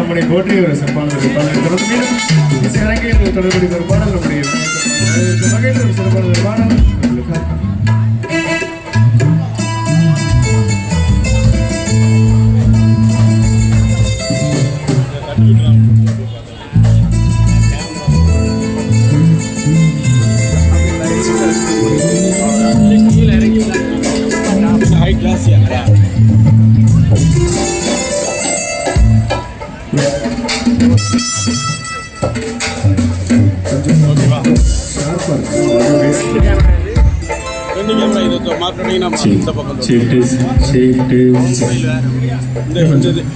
நம்முடைய போற்றி ஒரு சிறப்பானது பாடல் தொடர்ந்து அரங்கில் தொடர்புடைய ஒரு பாடல் நம்முடைய வகையில் ஒரு சிறப்பான ஒரு பாடல் ஹை கிளாஸ்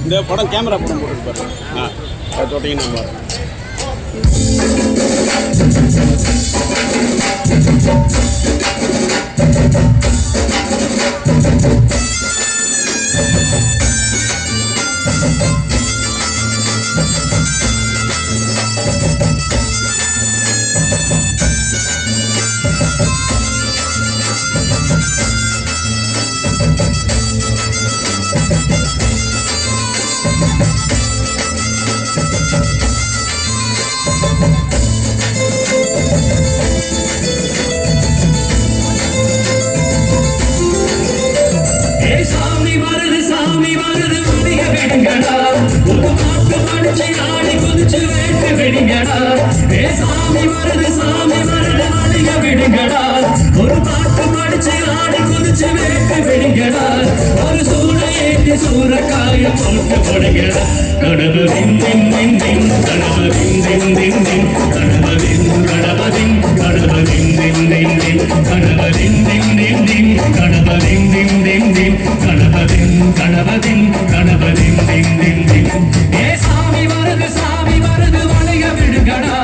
இந்த படம் கேமரா படம் போட்டு தொட்டிங்கன்னா ஒரு பாட்டு படிச்சு ஆடி குதிச்சு வேட்டு விடுங்கடா ஒரு சூளையேற்றி சூறக்காய போட்டு போடுங்கடா கடவுளின் கடவுளின் கடவுளின் கடவுளின் கடவுளின் கடவுளின் கடவுளின் கடவுளின் கடவுளின் கடவுளின் கடவுளின் ஏ சாமி வருது வளைய விடுங்கடா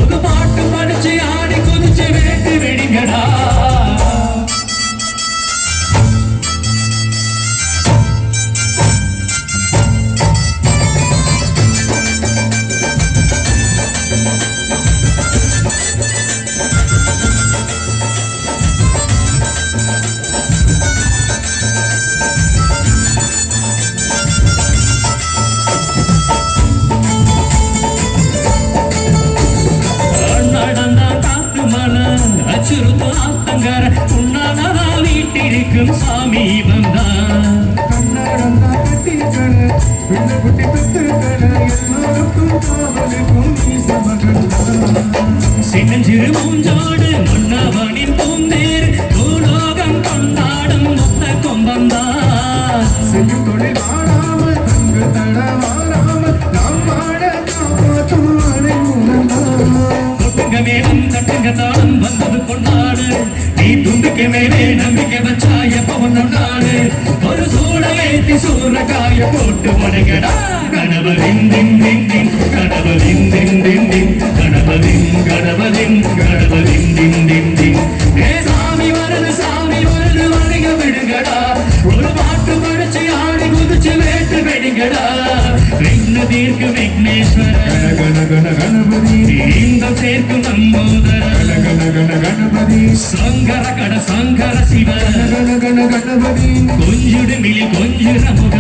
ஒரு பாட்டு படிச்சு ஆடி குதிச்சு வேட்டு விடுங்கடா வீட்டிற்கும் சாமி வந்தான் சின்னஞ்சிறு மூஞ்சோடு மன்னவனின் பூந்தேர் பூலோகம் கொண்டாடும் மொத்த கொம்பந்தான் செய்யும் தொழில் வாழாமல் தங்கு தட வாராமல் நாம் வாழ காப்பாற்றும் அலை முகந்தான் மேலும் தட்டுங்க தாளம் வந்தது கொண்டாடு நீ துண்டுக்கு மேலே நம்பிக்கை வச்சா எப்ப ஒன்னாடு ஒரு சூழலேத்தி சூறக்காய போட்டு உடங்கடா கணவரின் கடவுளின் கடவுளின் கடவுளின் கடவுளின் சாமி வருது வணிக விடுங்கடா ஒரு பாட்டு படிச்சு ஆடி குதிச்சு வேட்டு வெடிங்கடா விக்ன தீர்க்கு விக்னேஸ்வர கணபதி இந்த சேர்க்கும் நம்போதர கணபதி சங்கர கட சங்கர சிவ கணபதி கொஞ்சுடு மிளி கொஞ்சுர முக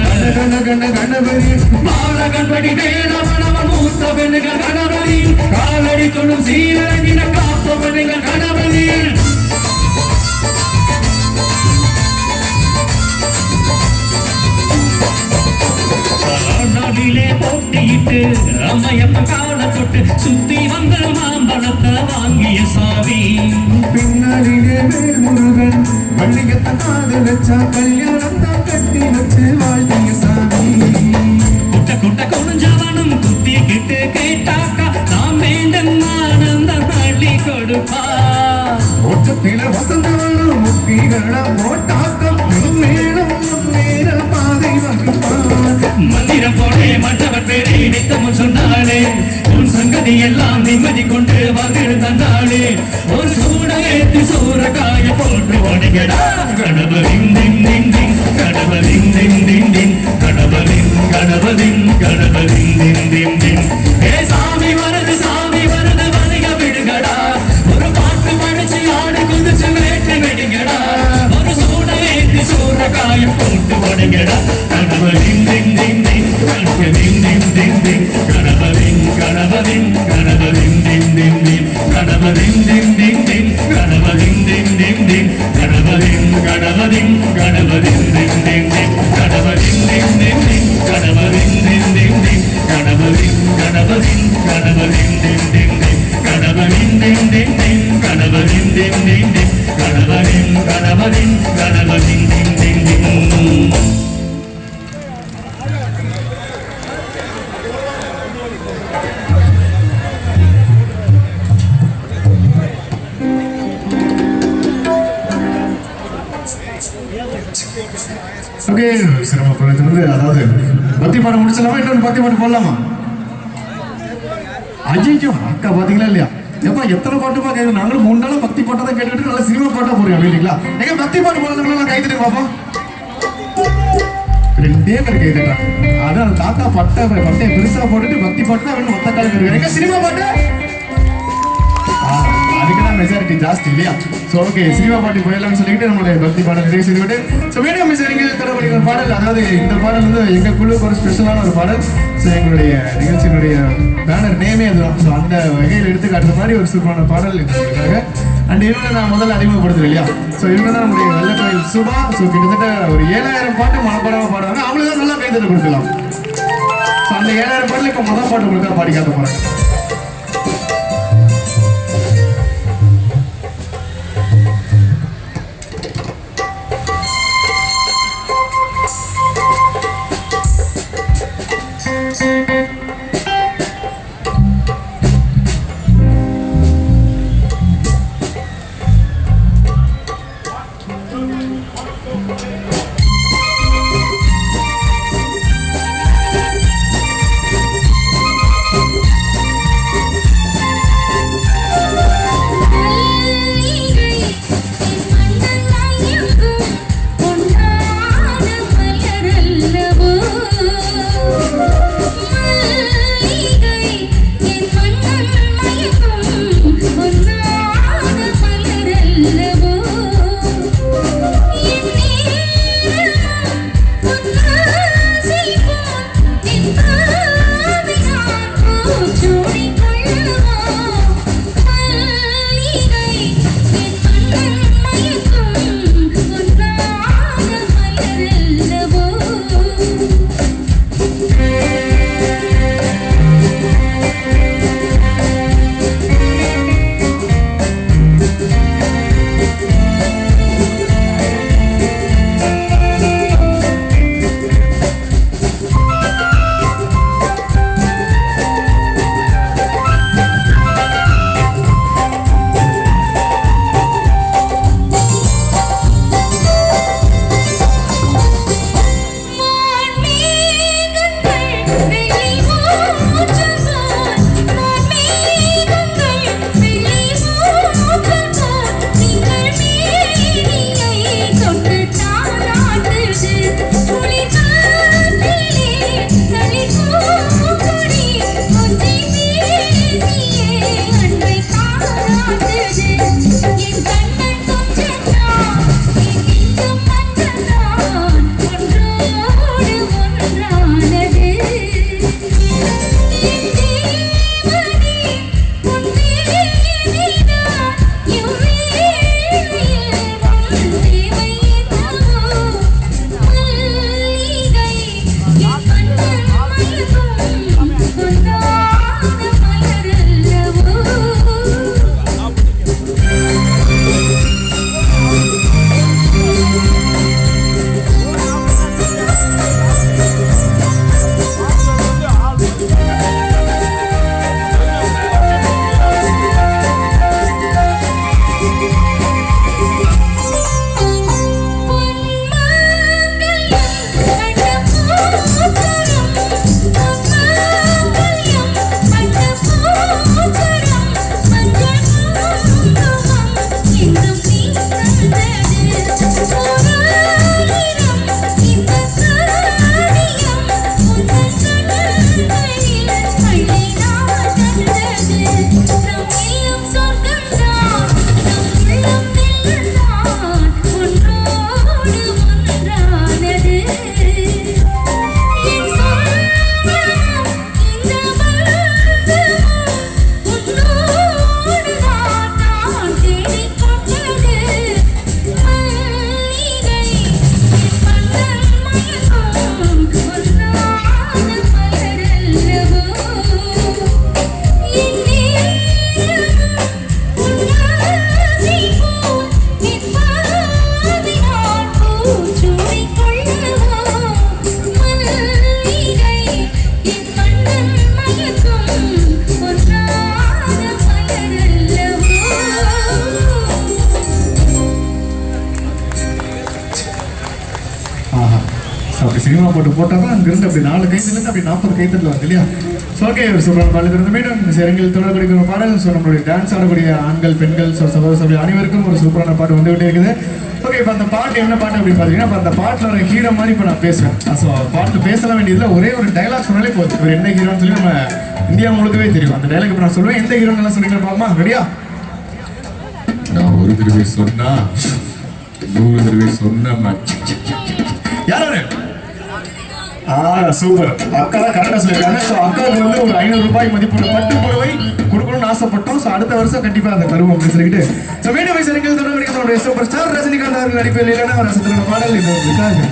கணபதி பாலகன்படி வேணவனவன் மூத்த பெண்ணுகள் கணபதி காலடி தொடும் சீரங்கின காப்ப பெண்ணுகள் கணபதி நாளிலே போட்டியிட்டு அம்மையப்ப கால தொட்டு சுத்தி வந்த மாம்பழத்தை வாங்கிய சாமி பின்னாடியே வேல் முருகன் வள்ளியத்தை காதலிச்சா கல்யாணம் தான் கட்டி வச்சு வாழ்த்திய சாமி குட்ட குட்ட கொஞ்சவனும் குத்தி கிட்டு கேட்டாக்கா நாம் வேண்டும் ஆனந்தம் அள்ளி கொடுப்பா ஓட்டத்தில வசந்தவனும் முக்கிகள போட்டாக்கம் மேலும் முன்னேற பாதை வகுப்பான் மந்திரம் போனே மற்றவர் பேரை நித்தமும் சொன்னாலே உன் சங்கதி எல்லாம் நிம்மதி கொண்டு வந்து தந்தாளே ஒரு சூட ஏத்தி சூறக்காய போட்டு உடைகடா கடவுளின் தின் தின் தின் கடவுளின் தின் தின் தின் கடவுளின் கடவுளின் கடவுளின் தின் தின் தின் ஏ சாமி வருது வணிக விடுகடா ஒரு பாட்டு படிச்சு ஆடு குதிச்சு வேட்டு வெடிங்கடா ஒரு சூட ஏத்தி சூறக்காய போட்டு உடைகடா கடவுளின் தின் தின் தின் கடவுளின் தின் தின் தின் கடவுளின் கடவுளின் கடவுளின் தின் தின் தின் கடவுளின் தின் தின் தின் கடவுளின் தின் தின் தின் கடவுளின் கடவுளின் கடவுளின் தின் தின் தின் கடவுளின் தின் தின் தின் கடவுளின் தின் தின் தின் கடவுளின் கடவுளின் கடவுளின் தின் தின் தின் கடவுளின் தின் தின் தின் கடவுளின் தின் தின் தின் கடவுளின் கடவுளின் கடவுளின் தின் தின் தின் ஓகே சிரமப்படுறது வந்து அதாவது பக்தி பாடம் முடிச்சலாமா இன்னொன்று பக்தி பாட்டு போடலாமா ஐயோ அக்கா பாத்தீங்களா இல்லையா எப்பா எத்தனை பாட்டுமா கேட்க நாங்களும் 3 நாள் பக்தி பாட்டை தான் கேட்டுக்கிட்டு நல்லா சினிமா பாட்டா போறோம் இல்லைங்களா எங்க பக்தி பாட்டு போடுறதுனால கைத்துட்டு பாப்போம் 2 பேர் கைத்துட்டான் அதான் அந்த தாத்தா பட்டையை பெருசா போட்டுட்டு பக்தி பாட்டு தான் வேணும் மொத்த காலம் இருக்கு எங்க சினிமா பாட்டு அதுக்குதான் மெஜாரிட்டி ஜாஸ்தி இல்லையா ஸோ ஓகே சினிமா பாட்டு போயிடலாம்னு சொல்லிட்டு நம்மளுடைய பக்தி பாடல் நிறைவு செய்துவிட்டு ஸோ மீடியம் மிஸ்ஸரிங்கில் தரக்கூடிய ஒரு பாடல் அதாவது இந்த பாடல் வந்து எங்கள் குழுவுக்கு ஒரு ஸ்பெஷலான ஒரு பாடல் ஸோ எங்களுடைய நிகழ்ச்சியினுடைய பேனர் நேமே அதுதான் ஸோ அந்த வகையில் எடுத்துக்காட்டுற மாதிரி ஒரு சூப்பரான பாடல் இதுக்காக அண்ட் இவங்க நான் முதல்ல அறிமுகப்படுத்துறேன் இல்லையா ஸோ இவங்க தான் நம்முடைய வெள்ளக்கோயில் சுபா ஸோ கிட்டத்தட்ட ஒரு 7000 பாட்டு மனப்பாடமாக பாடுவாங்க அவங்களுக்கு தான் நல்லா கைத்தட்ட கொடுக்கலாம் ஸோ அந்த 7000 பாட்டில் இப்போ முதல் பாட்டு உங்களுக்கு பாடி காட்ட போகிறேன் மலரல்லவோ அப்படி சினிமா போட்டால் தான் அங்கிருந்து அப்படி 4 கைத்துலேருந்து அப்படி 40 கைத்தட்டில் வருது இல்லையா? ஸோ ஓகே, ஒரு சூப்பரான பாடல் இருந்து மீண்டும் இந்த சேரங்கில் தொடரக்கூடிய ஒரு பாடல். ஸோ நம்மளுடைய டான்ஸ் ஆடக்கூடிய ஆண்கள் பெண்கள் சகோதர சபை அனைவருக்கும் ஒரு சூப்பரான பாட்டு வந்துகிட்டே இருக்குது. ஓகே, இப்போ அந்த பாட்டு என்ன பாட்டு அப்படின்னு பார்த்தீங்கன்னா, இப்போ அந்த பாட்டில் ஒரு ஹீரோ மாதிரி இப்போ நான் பேசுவேன். ஸோ பாட்டு பேசலாம் வேண்டியதில் ஒரே ஒரு டைலாக் சொன்னாலே போதும். இவர் என்ன ஹீரோன்னு சொல்லி நம்ம இந்தியா முழுக்கவே தெரியும். அந்த டைலாக் இப்போ நான் சொல்லுவேன். எந்த ஹீரோன்னு சொல்லிக்கலாம் பாமா? ரெடியா? நான் ஒரு தடவை சொன்னா 100 தடவை சொன்ன யாரு? சூப்பர், அக்கா தான் கரெக்டாக சொல்லியிருக்காங்க. ஸோ அக்காவுக்கு வந்து ஒரு 500 ரூபாய் மதிப்புள்ள பட்டு புடவை கொடுக்கணும்னு ஆசைப்பட்டோம். ஸோ அடுத்த வருஷம் கண்டிப்பாக அந்த தருவோம் அப்படின்னு சொல்லிட்டு ஸோ மீண்டும் வயசு தொடர்பு சூப்பர் ஸ்டார் ரஜினிகாந்த் அவர்கள் நடிப்பில் இல்லைன்னா ரசத்தின பாடல் இது இருக்காங்க.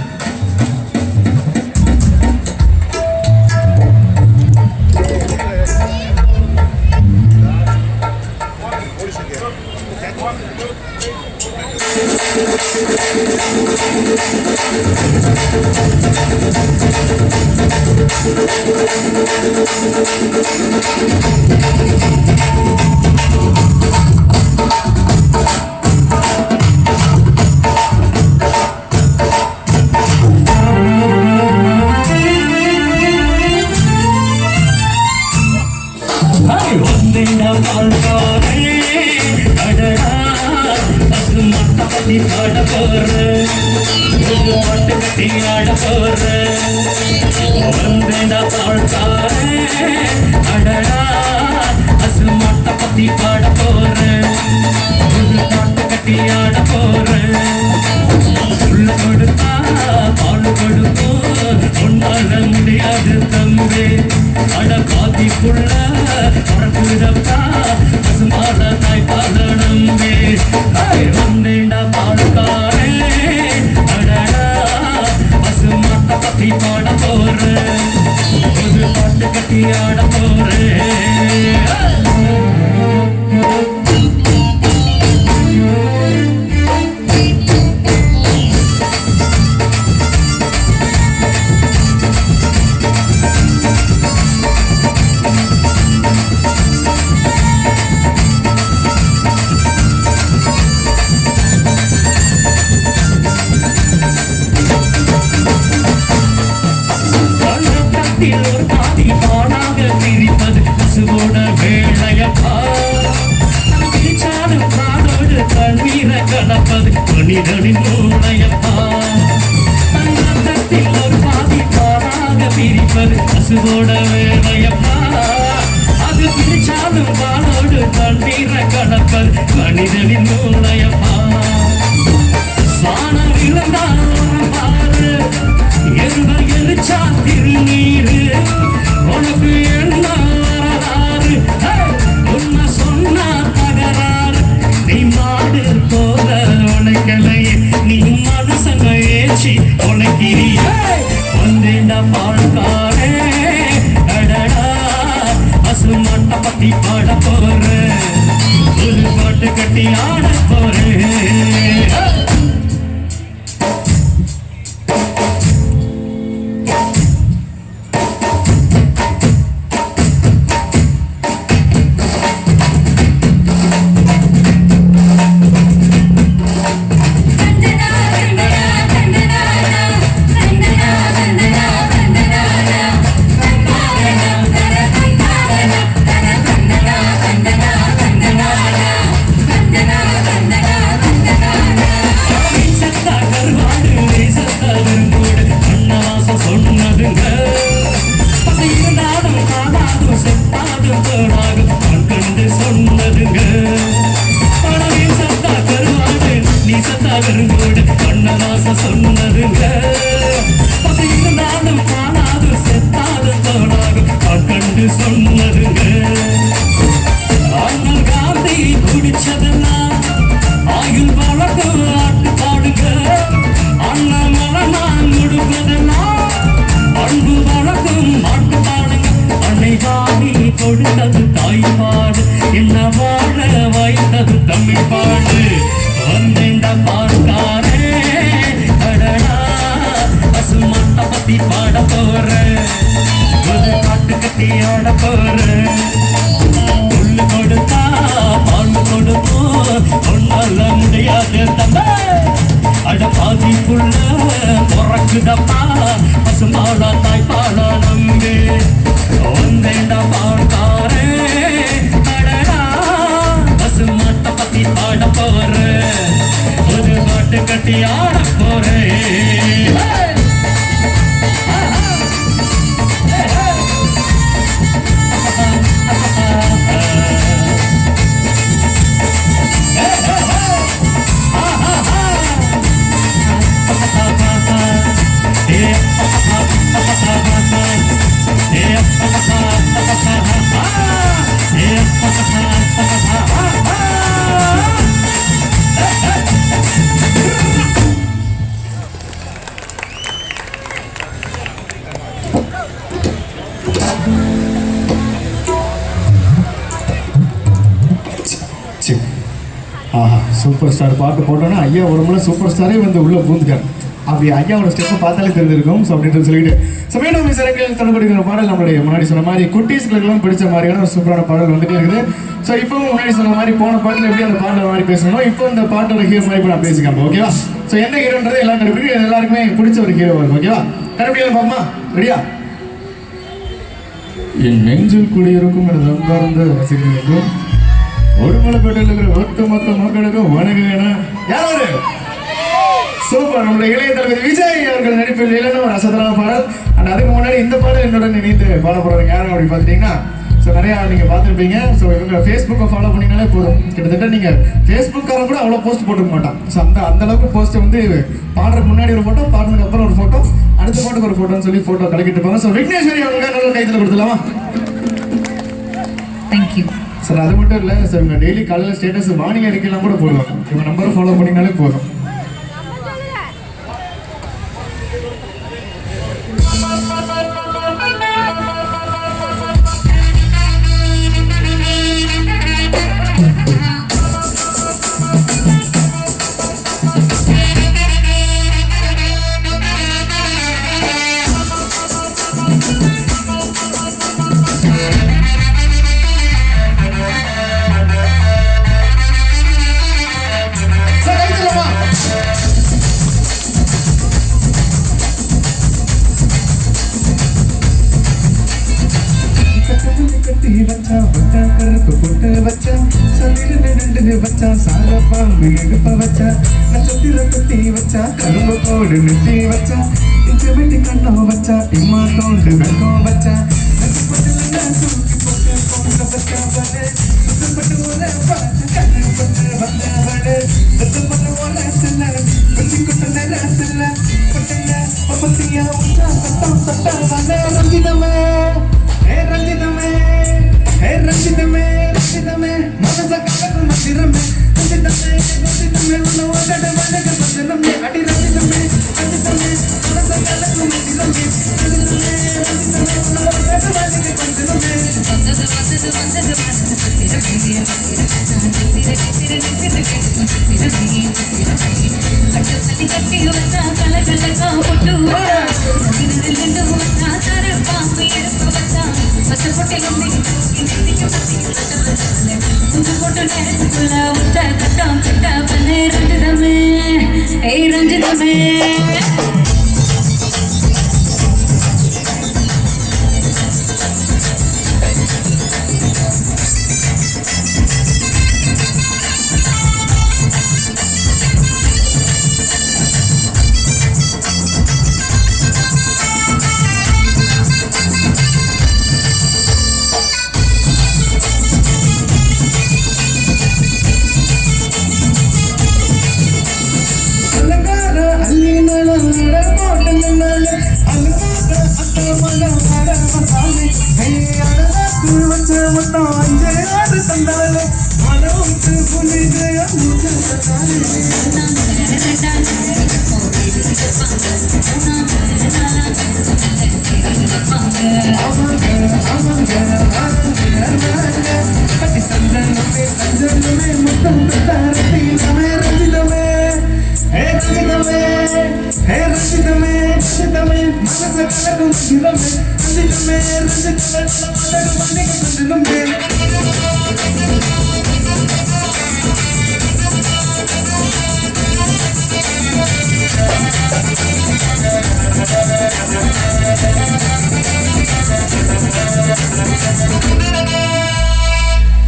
முடியாது தம்பே அட பாத்திக்குள்ள பறக்குதப்பா பசுமாட தாய் பாதனம்பே வந்தேண்டா பாடுக்காரே அடடா பசுமாட்ட பத்தி பாட போறேன் புது பாட்டு கட்டி ஆட போறேன். ஒரு பாதி பாடாக பிரிப்பது பசுவோட வேளையப்பா பிரிச்சாலும் பாடோடு தண்ணீரை கலப்பது மனிதனின் மூளையப்பா. தங்கத்தில் ஒரு பாதி பாடாக பிரிப்பது பசுவோட வேளையப்பா அது பிரிச்சாலும் பாடோடு தண்ணீரை கலப்பது மனிதனின் மூளையப்பா. சாணம் இருந்தால் பாரு எரிச்சா திருநீரு கட்டி ஆட போறேன். சொன்னதுங்க நானும் காணாது செத்தாது தோணாகும் கண்டு சொன்னதுங்க. அண்ணல் காந்தி குடிச்சதெல்லாம் ஆயுள் வழக்கம் ஆட்டு பாடுங்க. அண்ணன் மலனான் கொடுப்பதெல்லாம் அன்பு வழக்கம் ஆட்டு பாடுங்க. அன்னை வாணி கொடுத்தது தாய்ப்பாடு, என்ன வாழ வைத்தது தமிழ் பாடு. வந்தேண்ட பார்க்காரே அடடா பசுமாட்ட பத்தி பாட போறேன். ஒரு பாட்டு கட்டி ஆட போறேன். புல்லு கொடுத்தா பால் கொடுப்போம் ஒன்னால முடியாது தம்பே. அட பாதி புள்ள பிறக்குதப்பா பசுமாடா தாய்ப்பாடா நம்பி. வந்தேண்ட பார்க்காரே அடடா பசுமாட்ட பத்தி பாட போறேன். ஒரு பாட்டு கட்டி ஆட போறேன். ஆஹா, சூப்பர் ஸ்டார் பாட்டு போட்டோன்னா ஐயா ஒரு முறை சூப்பர் ஸ்டாரே வந்து உள்ளே பூந்துட்டார். அப்படி ஐயாவோட ஸ்டெப்பை பார்த்தாலே தெரிஞ்சிருக்கும். ஸோ அப்படின்ட்டு சொல்லிட்டு மீண்டும் மிசரங்கள் தரப்படுகிற பாடல் நம்மளுடைய முன்னாடி சொன்ன மாதிரி குட்டீஸ்களுக்கெல்லாம் பிடிச்ச மாதிரியான ஒரு சூப்பரான பாடல் வந்துட்டே இருக்குது. ஸோ இப்போவும் முன்னாடி சொன்ன மாதிரி போன பாட்டில் எப்படி அந்த பாட்டில் மாதிரி பேசணும், இப்போ இந்த பாட்டோட ஹீரோ மாதிரி இப்போ நான் பேசிக்காம ஓகேவா. ஸோ எந்த ஹீரோன்றது எல்லாம் கண்டுபிடிக்கு எல்லாருக்குமே பிடிச்ச ஒரு ஹீரோ வரும் ஓகேவா. கண்டுபிடிக்கலாம் பாப்பா, ரெடியா? என் நெஞ்சில் குடியிருக்கும் எனது அன்பார்ந்த ரசிகர்களுக்கும் உடுமலைப்பேட்டையில் இருக்கிற ஒட்டுமொத்த மக்களுக்கும் வணக்கம். யாராவது சூப்பர் நம்முடைய இளைய தளபதி விஜய் அவர்கள் நடிப்பில் இல்லைன்னு ஒரு அசத்தலான பாடல். அண்ட் அதுக்கு முன்னாடி இந்த பாடல் என்னுடன் இணைந்து பாட போகிறவங்க யாரும் அப்படி பார்த்துட்டிங்கன்னா ஸோ நிறையா நீங்கள் பார்த்துருப்பீங்க. ஸோ இவங்க ஃபேஸ்புக்கை ஃபாலோ பண்ணினாலே போதும். கிட்டத்தட்ட நீங்கள் ஃபேஸ்புக்காரன் கூட அவ்வளோ போஸ்ட் போட்டுக்க மாட்டான். ஸோ அந்த அளவுக்கு போஸ்ட்டை வந்து பாடுறதுக்கு முன்னாடி ஒரு ஃபோட்டோ, பாடுறதுக்கு அப்புறம் ஒரு ஃபோட்டோ, அடுத்த பாட்டுக்கு ஒரு ஃபோட்டோன்னு சொல்லி ஃபோட்டோ கலக்கிட்டு இருப்பாங்க. ஸோ விக்னேஸ்வரி அவங்க நல்ல கைத்தில் கொடுத்துலாமா? Thank you sir. அது மட்டும் இல்லை சார், இவங்க டெய்லி காலையில் ஸ்டேட்டஸ் வானிலை அறிக்கையெல்லாம் கூட போடுவாங்க. இவங்க நம்பரை ஃபாலோ பண்ணினாலே போதும். வச்சா வச்சா கருப்பு போட்டு வச்சா சந்திரன் வச்சா சாரப்பாம்பு எடுப்ப வச்சா நட்சத்திர குத்தி வச்சா கரும்பு போடு நெட்டி வச்சா இஞ்ச வெட்டி கண்ணம் வச்சா இம்மா தோண்டு வெள்ளம் வச்சா தூக்கி போட்டு பொங்க வச்சா வடு சுத்தப்பட்டு ஓல பார்த்து கண்ணு கொண்டு வந்தவடு சுத்தப்பட்டு ஓல செல்ல கொஞ்சி கொட்ட நேர செல்ல கொட்டல பமத்தியா உச்சா சட்டம் சட்டம் வந்த ரஞ்சிதமே ரஞ்சிதமே ரஞ்சிதமே ரஞ்சிதமே மனச கலக்கும் மந்திரமே ரஞ்சிதமே ரஞ்சிதமே உன்னை ஓடட வணக்க பந்தனமே அடி ரஞ்சிதமே ரஞ்சிதமே மனச கலக்கும் மந்திரமே ரஞ்சிதமே ரஞ்சிதமே உன்னை ஓடட வணக்க பந்தனமே வந்தது வந்தது வந்தது வந்தது பச்சை பொட்டிலும் உங்க போட்டு நேரத்துக்குள்ள உச்ச கட்டம் கட்ட பண்ணு ரஞ்சிதமே ஏய் ரஞ்சிதமே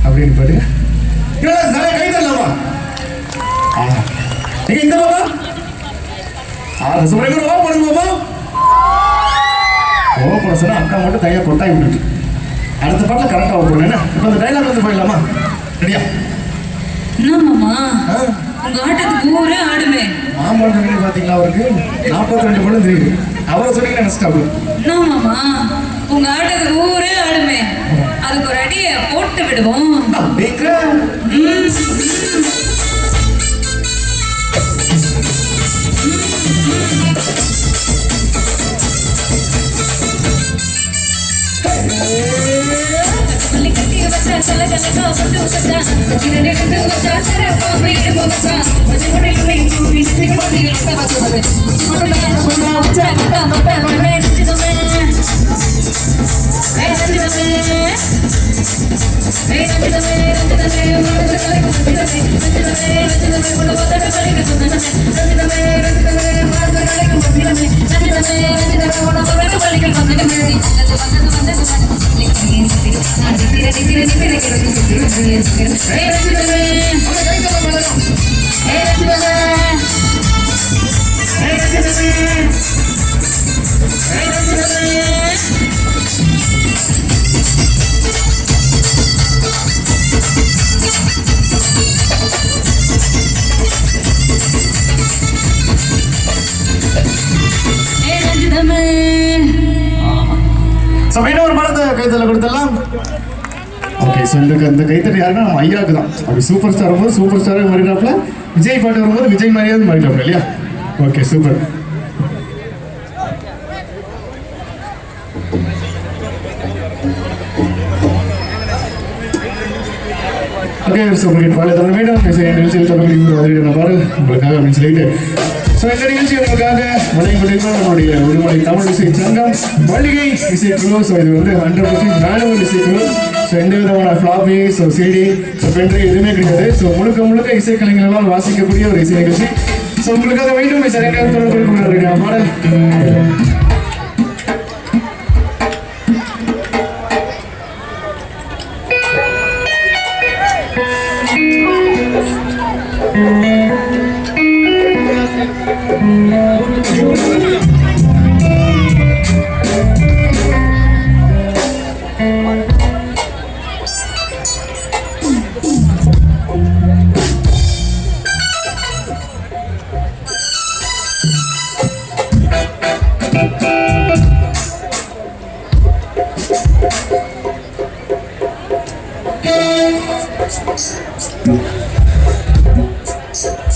அப்படின்னு பாருங்க கை தரலாமா இந்த பாப்பா சுப்ரீம் ஓ பண்ணுங்க பாப்பா ஓ பண்ண சொன்னா அக்கா மட்டும் கையை கொட்டாய் விட்டுட்டு அடுத்த பாட்டில் கரெக்டாக போகணும் என்ன இப்போ அந்த டைலாக் வந்து போயிடலாமா ரெடியா என்னம்மாமா உங்க ஆட்டத்துக்கு ஊரே ஆடுமே மாம்பழம் சொன்னீங்க பார்த்தீங்களா அவருக்கு 42 படம் தெரியுது அவரை சொன்னீங்கன்னா நெக்ஸ்ட் ஆகும் என்னம்மாமா உங்க ஆட்டத்துக்கு ஊரே ஆடுமே அதுக்கு ஒரு அடியை போட்டு விடுவோம் ஒரு படத்தை கைத்தல கொடுத்தலாம் ஓகே ஸோ இந்த கைத்தறி யாருன்னா நம்ம ஐயாவுக்கு தான் அப்படி சூப்பர் ஸ்டார் வரும்போது சூப்பர் ஸ்டாரே மாறிடாப்புல விஜய் பாட்டு வரும்போது விஜய் மாதிரியாவது மாறிடாப்புல இல்லையா ஓகே சூப்பர் ஓகே சூப்பர் பாடலை தொடர்ந்து மீண்டும் நிகழ்ச்சியில் தொடர்ந்து பாடல் உங்களுக்காக அப்படின்னு சொல்லிட்டு ஸோ இந்த நிகழ்ச்சி உங்களுக்காக வழங்கப்பட்டிருக்கிற நம்மளுடைய உடுமலை தமிழ் இசை சங்கம் மல்லிகை இசைக்குழு. ஸோ இது வந்து 100% மேனுவல் இசைக்குழு. ஸோ எந்த விதமான floppy so CD so pen drive எதுவுமே கிடையாது. ஸோ முழுக்க இசைக்கலைஞர்களால் வாசிக்கக்கூடிய ஒரு இசை நிகழ்ச்சி. ஸோ உங்களுக்காக மீண்டும் சரியாக தொடர்பு பாடல் Thank you.